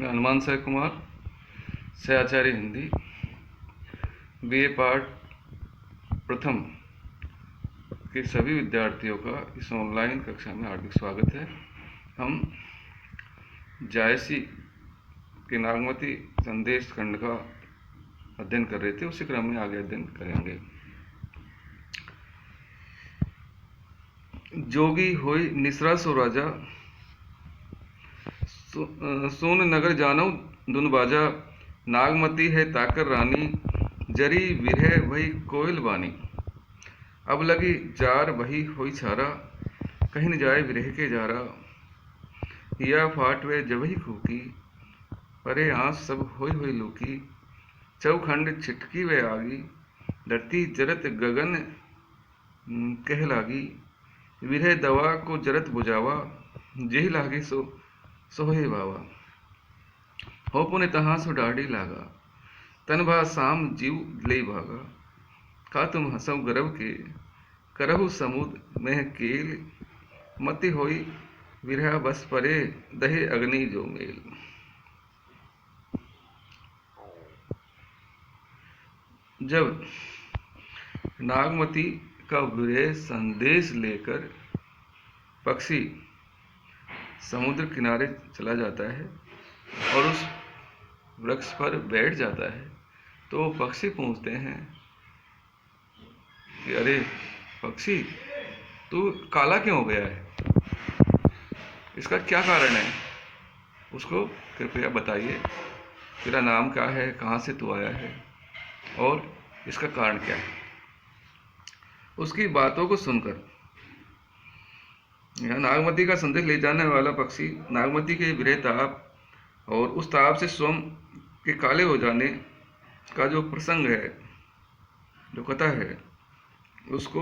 मैं Hanuman Sai Kumar, सहआचार्य Hindi, BA part प्रथम के सभी विद्यार्थियों का इस ऑनलाइन कक्षा में हार्दिक स्वागत है। हम जायसी के नागमती संदेश खंड का अध्ययन कर रहे थे, उसी क्रम में आगे अध्ययन करेंगे। जोगी होई निसरा सो राजा, सोन नगर जानो धुन बाजा, नागमती है ताकर रानी, जरी विरह वही कोयल बानी। अब लगी जार वही होई छारा, कहीं न जाए विरह के जारा। या फाट वे जबही खूकी, परे आँस सब होई होई लूकी। चौखंड छिटकी वे आगी, धरती जरत गगन कह लागी। विरह दवा को जरत बुझावा, जेहि लागी सो सोहे बावा। हो पुने तहाँ सो डाढ़ी लागा, तन भा साम जीव ले भागा। का तुम हंसौ गरव के, करहु समुद में केल। मति होई विरह बस परे, दहे अग्नि जो मेल। जब नागमती का विरह संदेश लेकर पक्षी समुद्र किनारे चला जाता है और उस वृक्ष पर बैठ जाता है, तो पक्षी पूछते हैं कि अरे पक्षी, तू काला क्यों हो गया है, इसका क्या कारण है, उसको कृपया बताइए। तेरा नाम क्या है, कहाँ से तू आया है और इसका कारण क्या है। उसकी बातों को सुनकर यह नागमती का संदेश ले जाने वाला पक्षी नागमती के विरह ताप और उस ताप से स्वयं के काले हो जाने का जो प्रसंग है, जो कथा है, उसको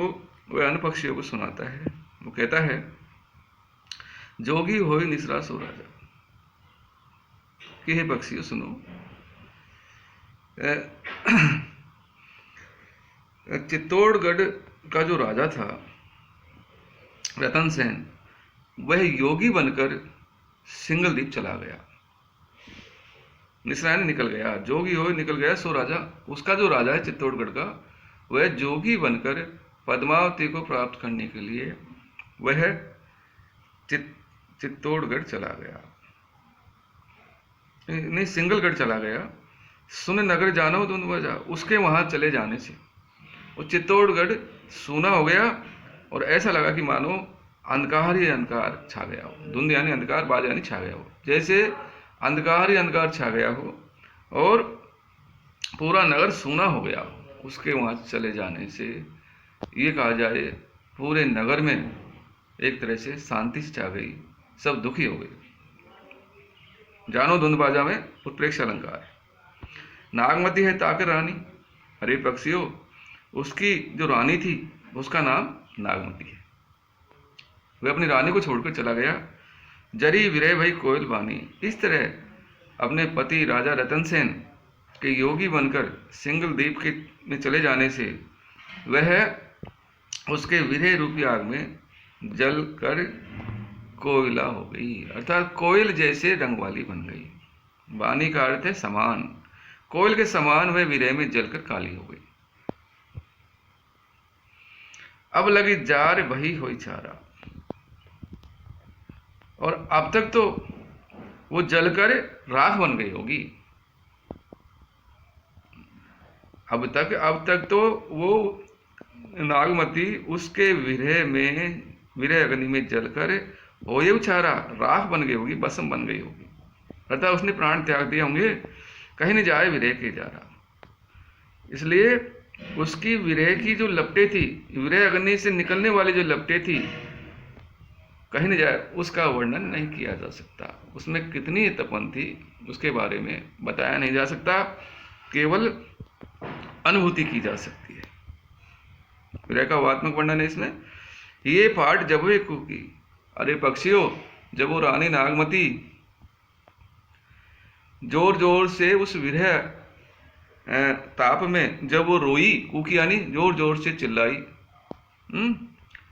वह अन्य पक्षियों को सुनाता है। वो कहता है, जोगी होई निसरा सो राजा, कि हे पक्षियों सुनो, चित्तौड़गढ़ का जो राजा था रतन सेन, वह योगी बनकर सिंगल द्वीप चला गया। निसरायन निकल गया, जोगी हो निकल गया सो राजा। उसका जो राजा है चित्तौड़गढ़ का, वह जोगी बनकर पद्मावती को प्राप्त करने के लिए वह चित्तौड़गढ़ चला गया, नहीं सिंगलगढ़ चला गया। सुन नगर जानो धुन बजा, उसके वहां चले जाने से वो चित्तौड़गढ़ सूना हो गया और ऐसा लगा कि मानो अंधकार ही अंधकार छा गया हो। धुंध यानी अंधकार, बाज यानी छा गया हो, जैसे अंधकार ही अंधकार छा गया हो और पूरा नगर सूना हो गया हो। उसके वहाँ चले जाने से ये कहा जाए पूरे नगर में एक तरह से शांति छा गई, सब दुखी हो गए। जानो धुंध बाजा में उत्प्रेक्ष अलंकार। नागमती है ताकर रानी, अरे पक्षियों, उसकी जो रानी थी उसका नाम नागमती है। वह अपनी रानी को छोड़कर चला गया। जरी विरह भई कोयल बानी। इस तरह अपने पति राजा रतन सेन के योगी बनकर सिंगल द्वीप के में चले जाने से वह उसके विरह रूपी आग में जल कर कोयला हो गई, अर्थात कोयल जैसे रंग वाली बन गई। बानी का अर्थ है समान, कोयल के समान वह विरह में जलकर काली हो गई। अब लगी जार वही होई छारा, और अब तक तो वो जलकर राख बन गई होगी। अब तक तो वो नागमती उसके विरह अग्नि में जलकर होये छारा राख बन गई होगी, भस्म बन गई होगी, अर्थात उसने प्राण त्याग दिए होंगे, कहीं न जाए विरह के जारा। इसलिए उसकी विरह की जो लपटें थी, विरह अग्नि से निकलने वाली जो लपटें थी, कहीं न जाए उसका वर्णन नहीं किया जा सकता। उसमें कितनी तपन थी उसके बारे में बताया नहीं जा सकता, केवल अनुभूति की जा सकती है। विरह का वात्मक वर्णन है इसमें। ये फाट जब वे कूकी, अरे पक्षियों, जब वो रानी नागमती जोर जोर से उस विरह ताप में जब वो रोई, कूकी यानी जोर जोर से चिल्लाई,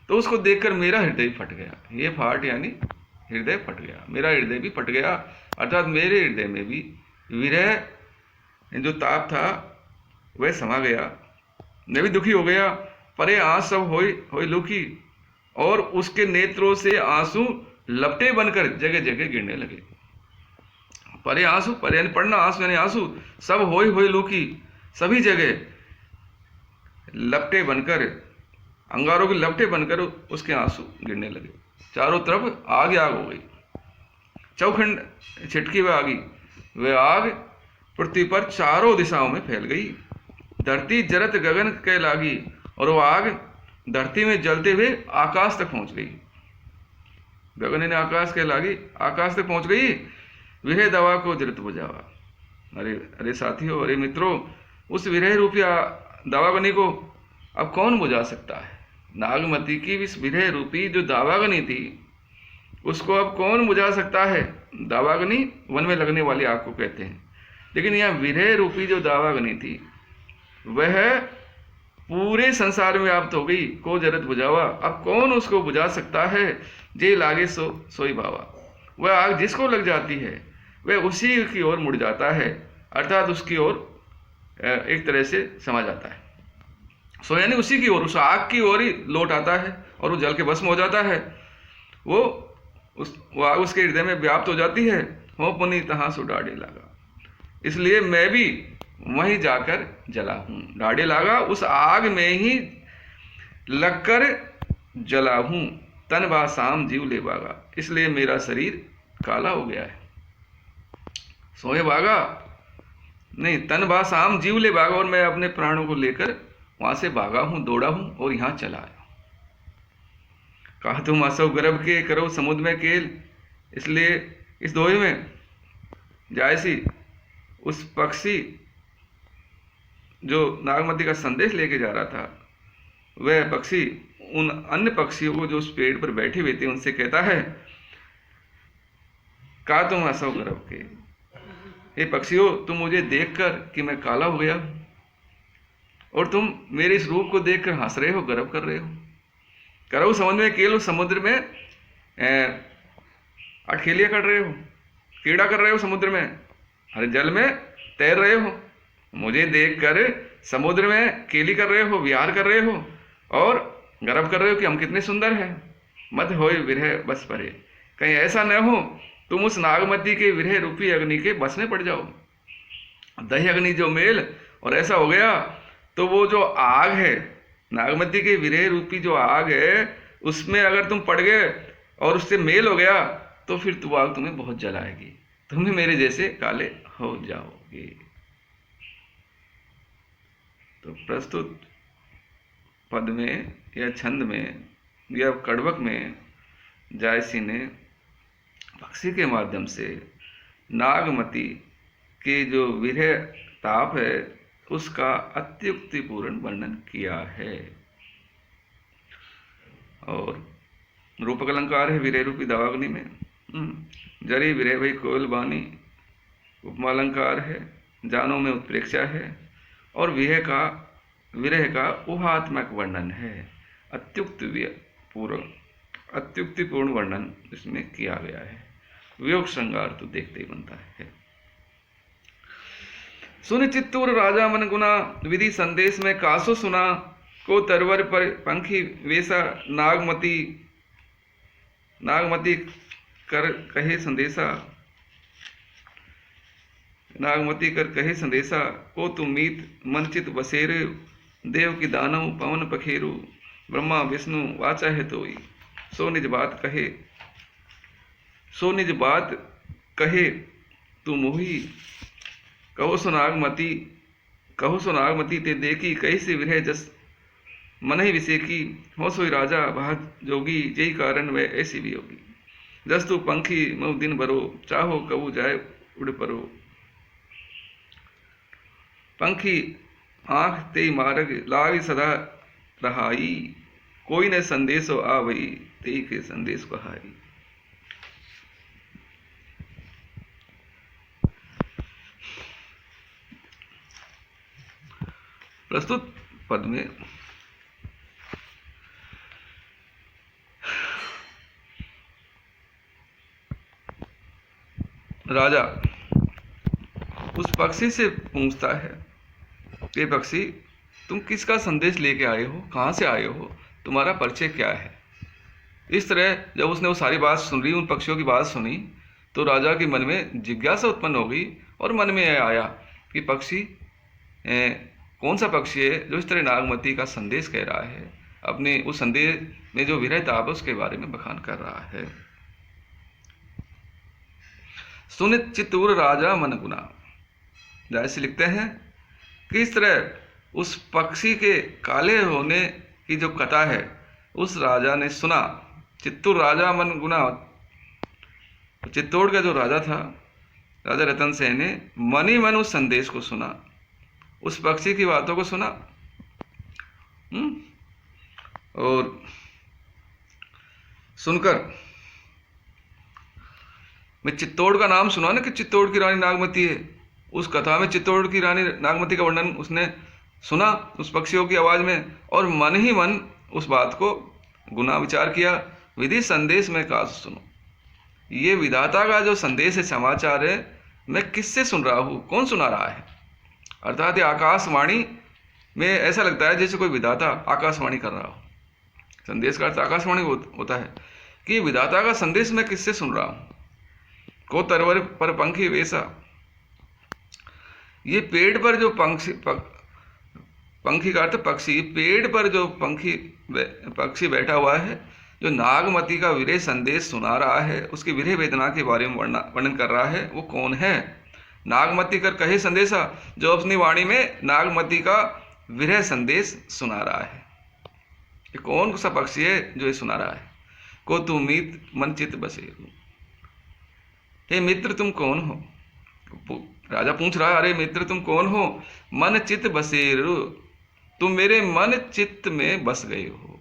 तो उसको देखकर मेरा हृदय फट गया। ये फाट यानी हृदय फट गया, मेरा हृदय भी फट गया। अर्थात मेरे हृदय में भी विरह जो ताप था वह समा गया। मैं भी दुखी हो गया। परे आंस सब होई होई लूकी, और उसके नेत्रों से आंसू लपटे बनकर जगह जगह गिरने लगे। परे आंसू, परे यानी पढ़ना, आंसू यानी आंसू, सब होई होई लूकी, सभी जगह लपटे बनकर, अंगारों की लपटे बनकर उसके आंसू गिरने लगे। चारों तरफ आग ही आग हो गई। चौखंड छिटकी वह आगी, वह आग पृथ्वी पर चारों दिशाओं में फैल गई। धरती जरत गगन के लागी, और वो आग धरती में जलते हुए आकाश तक पहुंच गई। गगन ने आकाश के लागी, आकाश तक पहुंच गई। विरह दवा को जरत बुझावा। अरे अरे साथियों, अरे मित्रों, उस विरह रूपी दावाग्नि को अब कौन बुझा सकता है? नागमती की इस विरह रूपी जो दावाग्नि थी, उसको अब कौन बुझा सकता है? दावाग्नि वन में लगने वाली आग को कहते हैं, लेकिन यहाँ विरह रूपी जो दावाग्नि थी वह पूरे संसार में व्याप्त हो गई। को जरत बुझावा, अब कौन उसको बुझा सकता है? जे लागे सो सोई भावा। वह आग जिसको लग जाती है वह उसी की ओर मुड़ जाता है, अर्थात उसकी ओर एक तरह से समा जाता है। सो यानी उसी की ओर, उस आग की ओर ही लौट आता है और वो जल के भस्म हो जाता है। वो आग उसके हृदय में व्याप्त हो जाती है। हो पुनी तहाँ सो डाढ़े लगा, इसलिए मैं भी वहीं जाकर जला हूं। डाढ़े लगा, उस आग में ही लगकर जला हूं। तन बा शाम जीव ले बागा, इसलिए मेरा शरीर काला हो गया है। सोए बागा नहीं, तन बा शाम जीव ले बागा, और मैं अपने प्राणों को लेकर वहां से भागा हूं, दौड़ा हूं और यहां चला आया। कहा तुम असव गर्भ के करो समुद्र में केल, इसलिए इस दोहे में जायसी उस पक्षी जो नागमती का संदेश लेके जा रहा था, वह पक्षी उन अन्य पक्षियों को जो उस पेड़ पर बैठे हुए थे उनसे कहता है, का तुम असव गर्भ के, हे पक्षियों, तुम मुझे देखकर कि मैं काला हो गया और तुम मेरे इस रूप को देखकर हंस रहे हो, गर्व कर रहे हो। करो समुद्र में केलो, समुद्र में अठखेलियां कर रहे हो, कीड़ा कर रहे हो समुद्र में, हरे जल में तैर रहे हो। मुझे देखकर समुद्र में केली कर रहे हो, विहार कर रहे हो और गर्व कर रहे हो कि हम कितने सुंदर हैं। मत होए विरह बस परे, कहीं ऐसा न हो तुम उस नागमती के विरह रूपी अग्नि के बस में पड़ जाओ। दही अग्नि जो मेल, और ऐसा हो गया तो वो जो आग है, नागमती के विरह रूपी जो आग है, उसमें अगर तुम पड़ गए और उससे मेल हो गया तो फिर तो आग तुम्हें बहुत जलाएगी, तुम्हें मेरे जैसे काले हो जाओगे। तो प्रस्तुत पद में या छंद में या कड़वक में जायसी ने पक्षी के माध्यम से नागमती के जो विरह ताप है उसका अत्युक्तिपूर्ण वर्णन किया है। और रूपक अलंकार है विरह रूपी दावाग्नि में। जरी विरह भई कोयल बानी, उपमा अलंकार है, जानो में उत्प्रेक्षा है, और विरह का ऊहात्मक वर्णन है। अत्युक्तिपूर्ण वर्णन इसमें किया गया है। वियोग श्रृंगार तो देखते ही बनता है। सुन चित्तूर राजा मन गुना, विधि संदेश में कासो सुना, को तरवर पर पंखी वेसा, नागमती कर कहे संदेशा, नागमती कर कहे संदेशा, को तुम मीत मनचित बसेरे, देव की दानव पवन पखेरु, ब्रह्मा विष्णु वाचा है तोई, सो निज बात कहे तू मोही, कहो सुनागमती ते देखी, कही से विरह जस मन ही विसेकी, हो सोई राजा भाग जोगी, जय कारण वह ऐसी भी होगी, जस तू पंखी मऊ दिन भरो, चाहो कबू जाए उड़ परो, पंखी आंख ते मार्ग लाग सदा रहाई, कोई न संदेशो आवई, ते के संदेश कहाई। प्रस्तुत पद में राजा उस पक्षी से पूछता है कि पक्षी, तुम किसका संदेश लेके आए हो, कहाँ से आए हो, तुम्हारा परिचय क्या है। इस तरह जब उसने वो सारी बात सुन ली, उन पक्षियों की बात सुनी, तो राजा के मन में जिज्ञासा उत्पन्न हो गई और मन में आया कि पक्षी कौन सा पक्षी है जो इस तरह नागमती का संदेश कह रहा है, अपने उस संदेश में जो विरह ताप है उसके बारे में बखान कर रहा है। सुन चित्तूर राजा मन गुना, जैसे लिखते हैं कि इस तरह उस पक्षी के काले होने की जो कथा है उस राजा ने सुना। चित्तूर राजा मन गुना, चित्तौड़ का जो राजा था, राजा रतन सेन ने मन ही मन उस संदेश को सुना, उस पक्षी की बातों को सुना। और सुनकर मैं चित्तौड़ का नाम सुना ना कि चित्तौड़ की रानी नागमती है, उस कथा में चित्तौड़ की रानी नागमती का वर्णन उसने सुना उस पक्षियों की आवाज में, और मन ही मन उस बात को गुना विचार किया। विधि संदेश में काश सुनो, ये विधाता का जो संदेश है, समाचार है, मैं किससे सुन रहा हूँ, कौन सुना रहा है। अर्थात ये आकाशवाणी में ऐसा लगता है जैसे कोई विधाता आकाशवाणी कर रहा हो। संदेश का अर्थ आकाशवाणी होता है कि विधाता का संदेश मैं किससे सुन रहा हूँ। को तरवर पर पंखी वैसा, ये पेड़ पर जो पंखी का अर्थ पक्षी, पेड़ पर जो पक्षी बैठा हुआ है, जो नागमती का विरह संदेश सुना रहा है, उसकी विरह वेदना के बारे में वर्णन कर रहा है, वो कौन है। नागमती कर कहे संदेशा, जो अपनी वाणी में नागमती का विरह संदेश सुना रहा है। ये कौन सा पक्षी है जो ये सुना रहा है। को तू मीत मन चित बसे, हे मित्र तुम कौन हो। राजा पूछ रहा है, अरे मित्र तुम कौन हो। मन चित बसेरु, तुम मेरे मन चित्त में बस गए हो।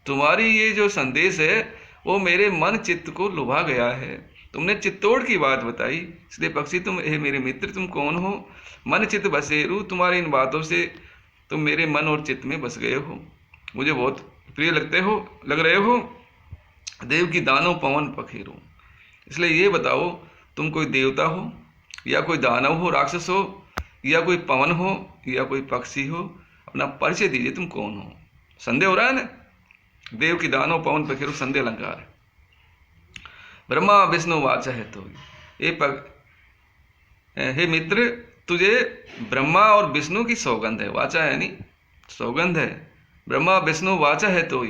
तुम्हारी ये जो संदेश है वो मेरे मन चित्त को लुभा गया है। तुमने चित्तौड़ की बात बताई, इसलिए पक्षी तुम, हे मेरे मित्र तुम कौन हो। मन चित्त बसेरु, तुम्हारी इन बातों से तुम मेरे मन और चित्त में बस गए हो, मुझे बहुत प्रिय लग रहे हो। देव की दानव पवन पखेरु, इसलिए ये बताओ तुम कोई देवता हो या कोई दानव हो, राक्षस हो, या कोई पवन हो या कोई पक्षी हो, अपना परिचय दीजिए, तुम कौन हो। संदेह हो रहा है ना। देव की दानव पवन पखेरु, संदेह अलंकार है। ब्रह्मा विष्णु वाचा है तो हे मित्र, तुझे ब्रह्मा और विष्णु की सौगंध है। वाचा है नहीं, सौगंध है। ब्रह्मा विष्णु वाचा है तो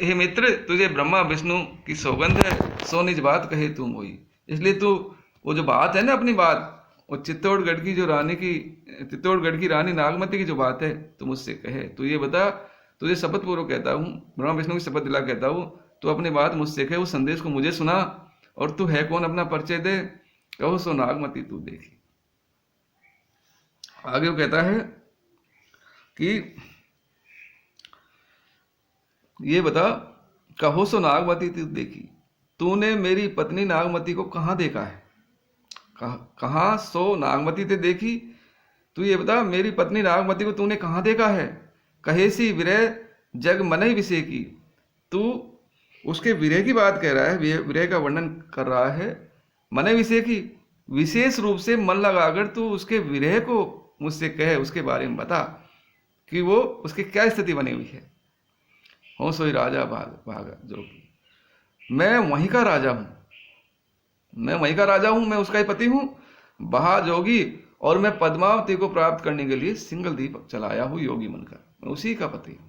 हे मित्र, तुझे ब्रह्मा विष्णु की सौगंध है, सो निज बात कहे तुम होई। इसलिए तू वो जो बात है ना, अपनी बात, वो चित्तौड़गढ़ की रानी नागमती की जो बात है, तू मुझसे कहे। तू ये बता, तुझे शपथ पूर्वक कहता हूँ, ब्रह्मा विष्णु की शपथ दिला कहता हूँ, तो अपनी बात मुझसे कहे, उस संदेश को मुझे सुना, और तू है कौन, अपना परिचय दे। कहो सो नागमती तू देखी। आगे वो कहता है कि ये बता, कहो सो नागमती तू देखी, तूने मेरी पत्नी नागमती को कहाँ देखा है। कहाँ सो नागमती ते देखी, तू ये बता मेरी पत्नी नागमती को तूने कहाँ देखा है। कहेसी विरह जग मन ही विषय की, तू उसके विरह की बात कह रहा है, विरह का वर्णन कर रहा है। मन विषय की, विशेष रूप से मन लगाकर तू उसके विरह को मुझसे कहे, उसके बारे में बता कि वो उसकी क्या स्थिति बनी हुई है। हो सोई राजा भागा जो, मैं वहीं का राजा हूं, मैं उसका ही पति हूं, बहा जोगी, और मैं पद्मावती को प्राप्त करने के लिए सिंगल दीप चलाया हूं योगी बनकर, मैं उसी का पति हूं।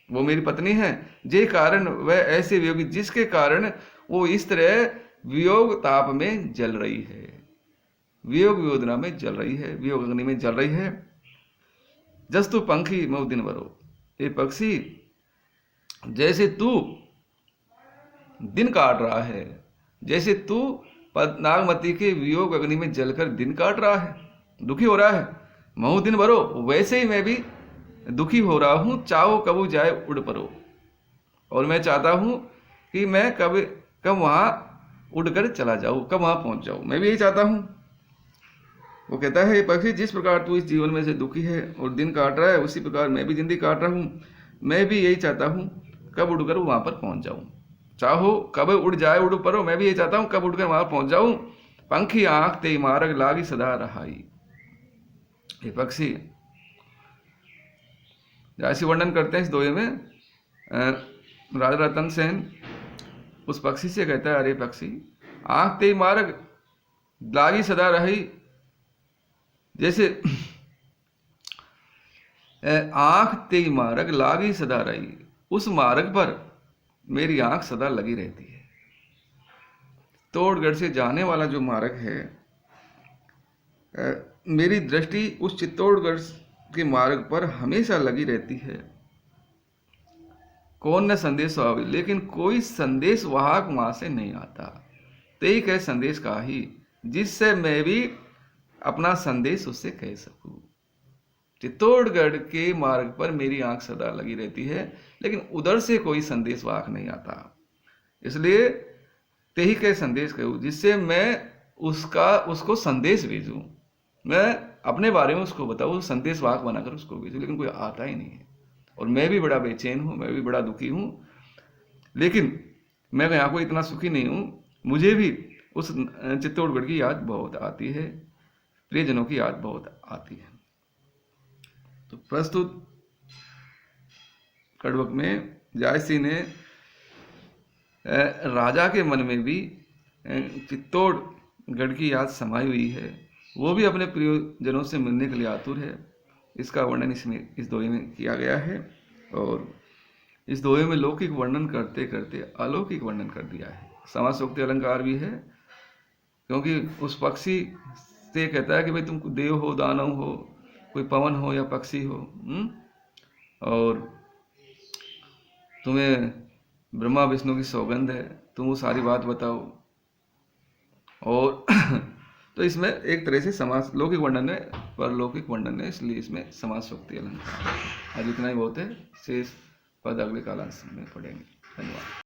वो मेरी पत्नी है, जे कारण वह ऐसे वियोगी, जिसके कारण वो इस तरह वियोग ताप में जल रही है, वियोग वेदना में जल रही है, वियोग अग्नि में जल रही है। जस तू पंखी मऊ दिन भरो, ये पक्षी जैसे तू दिन काट रहा है, जैसे तू नागमती के वियोग अग्नि में जलकर दिन काट रहा है, दुखी हो रहा है, महु दिन भरो, वैसे ही मैं भी दुखी हो रहा हूं। चाहो कबू जाए उड़ परो, और मैं चाहता हूं कि मैं कब वहां उड़कर चला जाऊं, कब वहां पहुंच जाऊं, मैं भी यही चाहता हूं। वो कहता है, पक्षी जिस प्रकार तू इस जीवन में से दुखी है और दिन काट रहा है, उसी प्रकार मैं भी जिंदगी काट रहा हूं। मैं भी यही चाहता हूं कब उड़कर वहां पर पहुंच जाऊं, चाहो कब उड़ जाए उड़ परो, मैं भी ये चाहता हूं कब उड़कर वहां पहुंच जाऊं। पंखी आंख ते मार्ग लागी सदा रहाई। ये पक्षी जैसे वर्णन करते हैं इस दोहे में राजा रतन सेन उस पक्षी से कहता है, अरे पक्षी आंख ते मार्ग लागी सदा रही। जैसे आंख ते मार्ग लागी सदा रही, उस मार्ग पर मेरी आंख सदा लगी रहती है। चित्तौड़गढ़ से जाने वाला जो मार्ग है, मेरी दृष्टि उस चित्तौड़गढ़ के मार्ग पर हमेशा लगी रहती है। कौन न संदेश आवे, लेकिन कोई संदेश वाहक वहां से नहीं आता। ते कह संदेश का ही, जिससे मैं भी अपना संदेश उससे कह सकूं। चित्तौड़गढ़ के मार्ग पर मेरी आंख सदा लगी रहती है, लेकिन उधर से कोई संदेश वाहक नहीं आता। इसलिए ते ही कह संदेश कहूं, जिससे मैं उसको संदेश भेजूं, मैं अपने बारे में उसको बताऊं, संदेश वाहक बनाकर उसको भेजूं, लेकिन कोई आता ही नहीं है। और मैं भी बड़ा बेचैन हूं, मैं भी बड़ा दुखी हूं, लेकिन मैं यहाँ को इतना सुखी नहीं हूं। मुझे भी उस चित्तौड़गढ़ की याद बहुत आती है, प्रियजनों की याद बहुत आती है। तो प्रस्तुत कड़वक में जायसी ने राजा के मन में भी चित्तौड़गढ़ की याद समाई हुई है, वो भी अपने प्रियजनों से मिलने के लिए आतुर है। इसका वर्णन इस दोहे में किया गया है, और इस दोहे में लौकिक वर्णन करते करते अलौकिक वर्णन कर दिया है। समासोक्ति अलंकार भी है, क्योंकि उस पक्षी से कहता है कि भाई तुम देव हो, दानव हो, कोई पवन हो या पक्षी हो, और तुम्हें ब्रह्मा विष्णु की सौगंध है, तुम वो सारी बात बताओ। और तो इसमें एक तरह से समास लौकिक वर्णन है, परलौकिक वर्णन है, इसलिए इसमें समासोक्ति अलंकार। आज इतना ही बहुत है, शेष पद अगले कालांश में पढ़ेंगे। धन्यवाद।